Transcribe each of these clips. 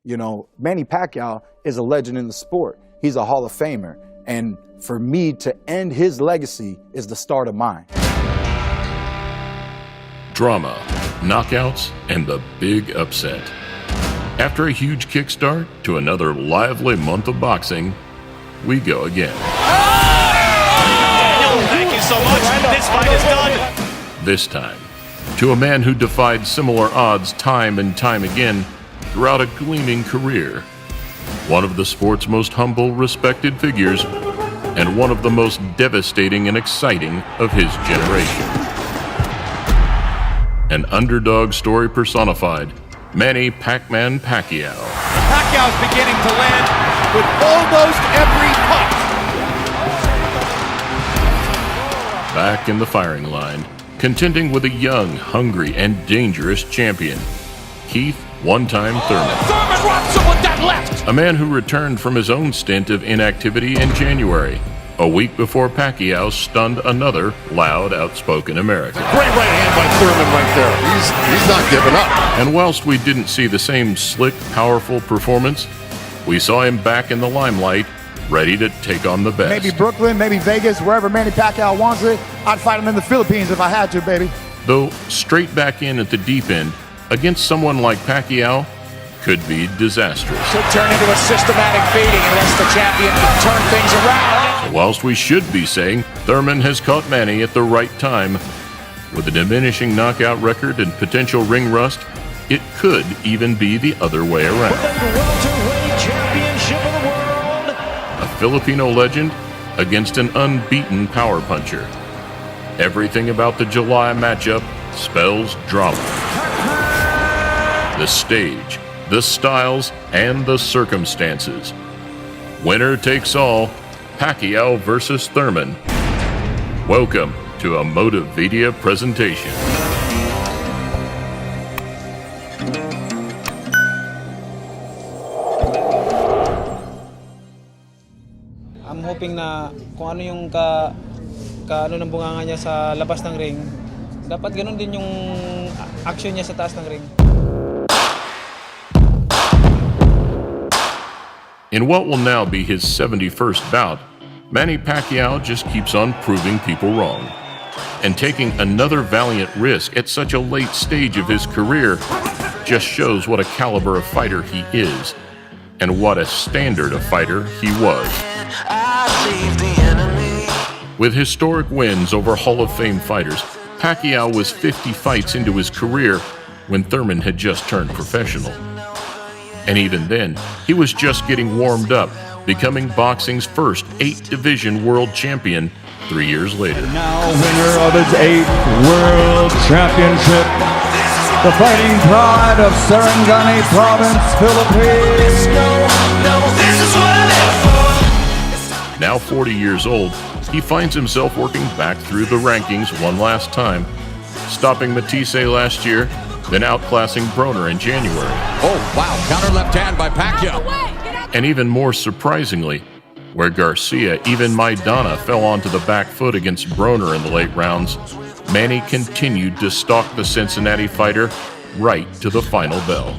You know, Manny Pacquiao is a legend in the sport. He's a Hall of Famer. And for me to end his legacy is the start of mine. Drama, knockouts, and the big upset. After a huge kickstart to another lively month of boxing, we go again. Thank you so much. This fight is done. This time, to a man who defied similar odds time and time again throughout a gleaming career. One of the sport's most humble, respected figures, and one of the most devastating and exciting of his generation. An underdog story personified, Manny Pac-Man Pacquiao. Pacquiao's beginning to land with almost every punch. Back in the firing line, contending with a young, hungry, and dangerous champion, Keith one-time Thurman. Thurman rocks him with that left. A man who returned from his own stint of inactivity in January, a week before Pacquiao stunned another loud, outspoken American. Great right hand by Thurman right there. He's not giving up. And whilst we didn't see the same slick, powerful performance, we saw him back in the limelight, ready to take on the best. Maybe Brooklyn, maybe Vegas, wherever Manny Pacquiao wants it. I'd fight him in the Philippines if I had to, baby. Though straight back in at the deep end, against someone like Pacquiao, could be disastrous. Could turn into a systematic beating unless the champion can turn things around. So whilst we should be saying Thurman has caught Manny at the right time, with a diminishing knockout record and potential ring rust, it could even be the other way around. A Filipino legend against an unbeaten power puncher. Everything about the July matchup spells drama. The stage, the styles, and the circumstances. Winner takes all, Pacquiao versus Thurman. Welcome to a Motivedia presentation. I'm hoping na kung ano yung ano ng bunganga niya sa labas ng ring, dapat ganun din yung action niya sa taas ng ring. In what will now be his 71st bout, Manny Pacquiao just keeps on proving people wrong. And taking another valiant risk at such a late stage of his career just shows what a caliber of fighter he is, and what a standard of fighter he was. With historic wins over Hall of Fame fighters, Pacquiao was 50 fights into his career when Thurman had just turned professional. And even then, he was just getting warmed up, becoming boxing's first 8-division world champion 3 years later. Now winner of his 8th World Championship, the fighting pride of Sarangani Province, Philippines. Now 40 years old, he finds himself working back through the rankings one last time, stopping Matisse last year, then outclassing Broner in January. Oh, wow. Counter left hand by Pacquiao. And even more surprisingly, where Garcia, even Maidana, fell onto the back foot against Broner in the late rounds, Manny continued to stalk the Cincinnati fighter right to the final bell.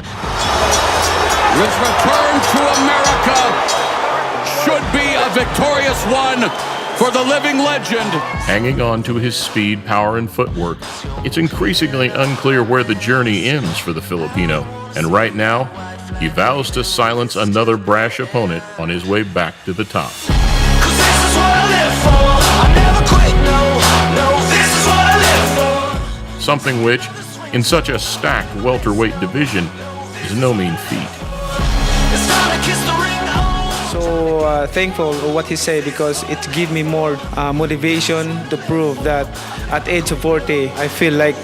His return to America should be a victorious one for the living legend. Hanging on to his speed, power, and footwork, it's increasingly unclear where the journey ends for the Filipino. And right now, he vows to silence another brash opponent on his way back to the top. Something which, in such a stacked welterweight division, is no mean feat. So thankful of what he said, because it gave me more motivation to prove that at age of 40, I feel like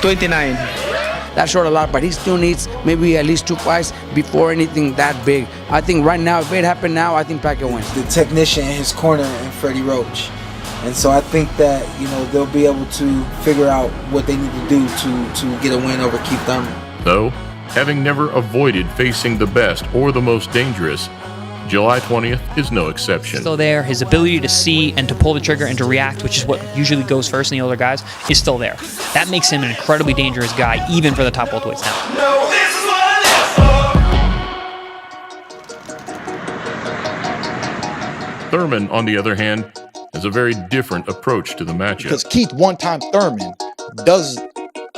29. That short a lot, but he still needs maybe at least 2 fights before anything that big. I think right now, if it happened now, I think Pacquiao wins. The technician in his corner and Freddie Roach. And so I think that, you know, they'll be able to figure out what they need to do to get a win over Keith Thurman. Though, having never avoided facing the best or the most dangerous, July 20th is no exception. Still there. His ability to see and to pull the trigger and to react, which is what usually goes first in the older guys, is still there. That makes him an incredibly dangerous guy, even for the top welterweights now. No, this is what I live for. Thurman, on the other hand, has a very different approach to the matchup. Because Keith one-time Thurman does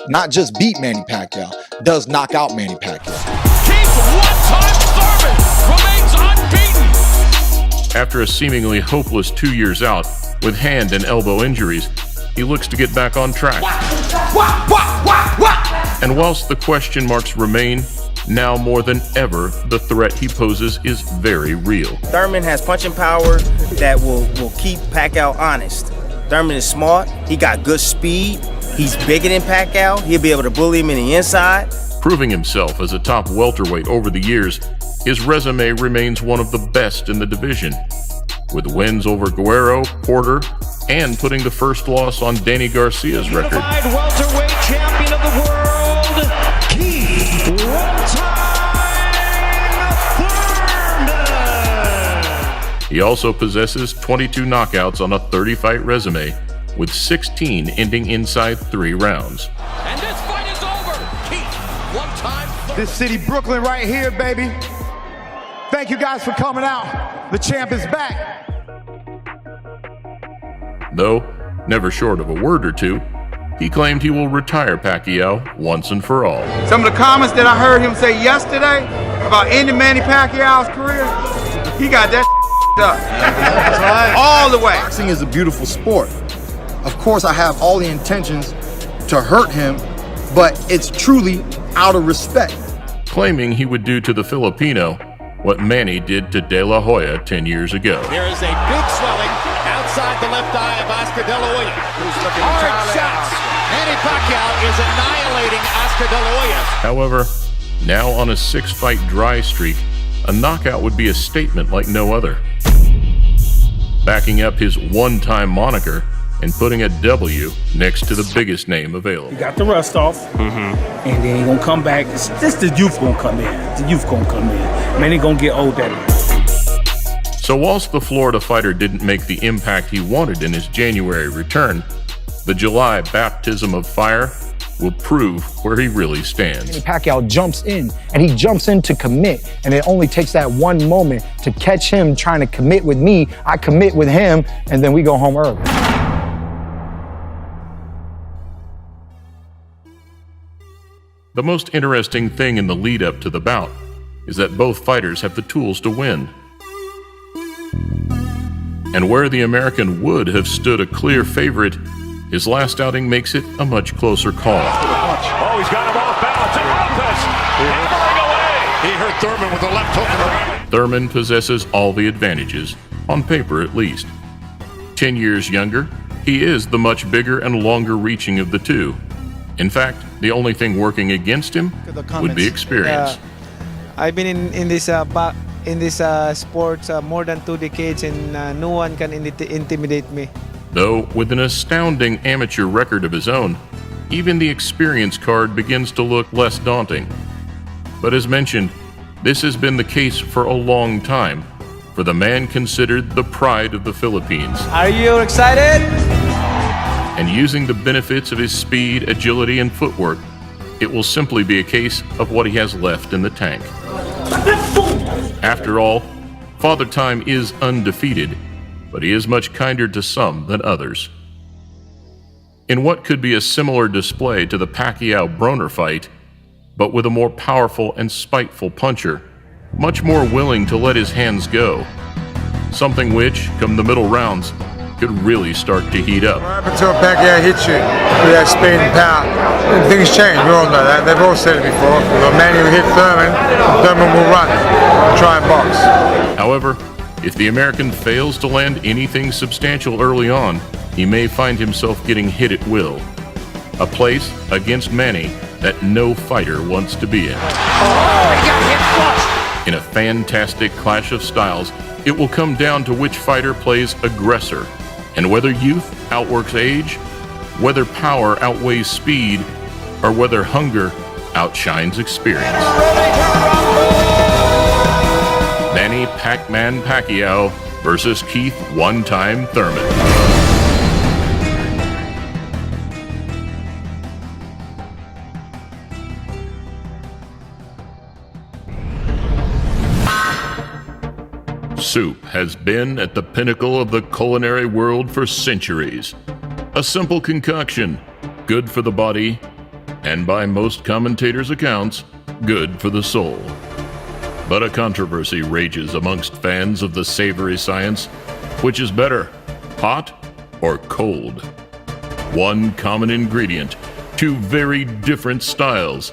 not just beat Manny Pacquiao, does knock out Manny Pacquiao. Keith one-time Thurman remains unbeaten. After a seemingly hopeless 2 years out with hand and elbow injuries, he looks to get back on track. And whilst the question marks remain, now more than ever, the threat he poses is very real. Thurman has punching power that will keep Pacquiao honest. Thurman is smart, he got good speed, he's bigger than Pacquiao, he'll be able to bully him in the inside. Proving himself as a top welterweight over the years, his resume remains one of the best in the division, with wins over Guerrero, Porter, and putting the first loss on Danny Garcia's record. Unified welterweight champion of the world, Keith Thurman. He also possesses 22 knockouts on a 30-fight resume, with 16 ending inside 3 rounds. And this fight is over. Keith, one-time. This city, Brooklyn, right here, baby. Thank you guys for coming out. The champ is back. Though, never short of a word or two, he claimed he will retire Pacquiao once and for all. Some of the comments that I heard him say yesterday about ending Manny Pacquiao's career, he got that up. All the way. Boxing is a beautiful sport. Of course, I have all the intentions to hurt him, but it's truly out of respect. Claiming he would do to the Filipino what Manny did to De La Hoya 10 years ago. There is a big swelling outside the left eye of Oscar De La Hoya. Hard shots. Manny Pacquiao is annihilating Oscar De La Hoya. However, now on a 6-fight dry streak, a knockout would be a statement like no other. Backing up his one-time moniker and putting a W next to the biggest name available. He got the rust off, and then he gonna come back. It's just the youth gonna come in. The youth gonna come in. Man, he gonna get old at it. So whilst the Florida fighter didn't make the impact he wanted in his January return, the July baptism of fire will prove where he really stands. Manny Pacquiao jumps in, and he jumps in to commit, and it only takes that one moment to catch him trying to commit with me. I commit with him, and then we go home early. The most interesting thing in the lead-up to the bout is that both fighters have the tools to win. And where the American would have stood a clear favorite, his last outing makes it a much closer call. Oh, he's got him off balance. And Lopez hammering away. He hurt Thurman with a left hook in the right. Thurman possesses all the advantages, on paper at least. 10 years younger, he is the much bigger and longer reaching of the two. In fact, the only thing working against him would be experience. I've been in this sport more than 2 decades, and no one can intimidate me. Though, with an astounding amateur record of his own, even the experience card begins to look less daunting. But as mentioned, this has been the case for a long time for the man considered the pride of the Philippines. Are you excited? And using the benefits of his speed, agility, and footwork, it will simply be a case of what he has left in the tank. After all, Father Time is undefeated, but he is much kinder to some than others. In what could be a similar display to the Pacquiao-Broner fight, but with a more powerful and spiteful puncher, much more willing to let his hands go, something which, come the middle rounds, could really start to heat up. What happened to a Pacquiao hit you with that speed and power? Things change, we all know that. They've all said it before. The man who hit Thurman, Thurman will run, try and box. However, if the American fails to land anything substantial early on, he may find himself getting hit at will. A place against Manny that no fighter wants to be in. In a fantastic clash of styles, it will come down to which fighter plays aggressor, and whether youth outworks age, whether power outweighs speed, or whether hunger outshines experience. Manny Pac-Man Pacquiao versus Keith One-Time Thurman. Soup has been at the pinnacle of the culinary world for centuries. A simple concoction, good for the body, and by most commentators' accounts, good for the soul. But a controversy rages amongst fans of the savory science. Which is better, hot or cold? One common ingredient, two very different styles.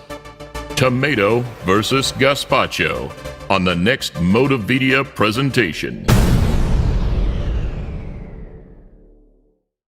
Tomato versus gazpacho on the next Motivedia presentation.